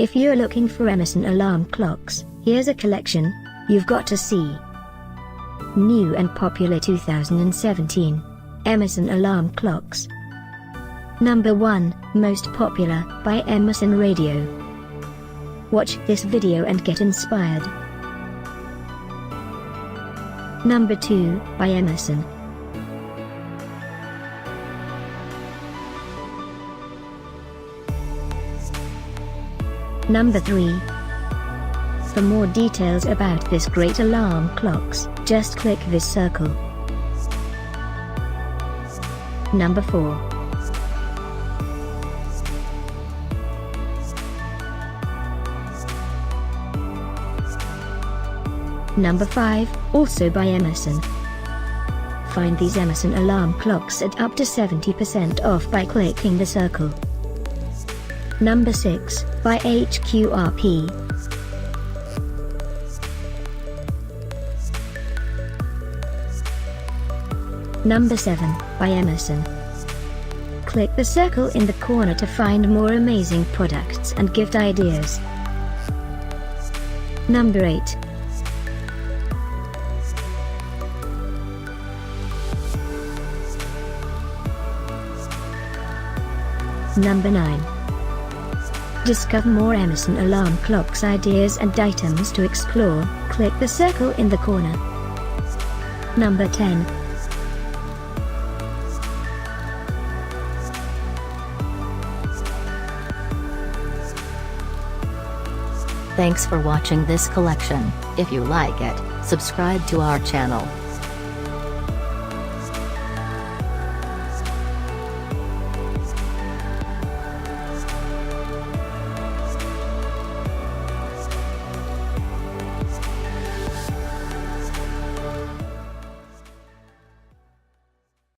If you're looking for Emerson alarm clocks, here's a collection you've got to see. New and popular 2017 Emerson alarm clocks. Number 1, most popular, by Emerson Radio. Watch this video and get inspired. Number 2, by Emerson. Number 3. For more details about this great alarm clocks, just click this circle. Number 4. Number 5, also by Emerson. Find these Emerson alarm clocks at up to 70% off by clicking the circle. Number 6, by Hqrp. Number 7, by Emerson. Click the circle in the corner to find more amazing products and gift ideas. Number 8. Number 9. Discover more Emerson alarm clocks ideas and items to explore, click the circle in the corner. Number 10. Thanks for watching this collection. If you like it, subscribe to our channel.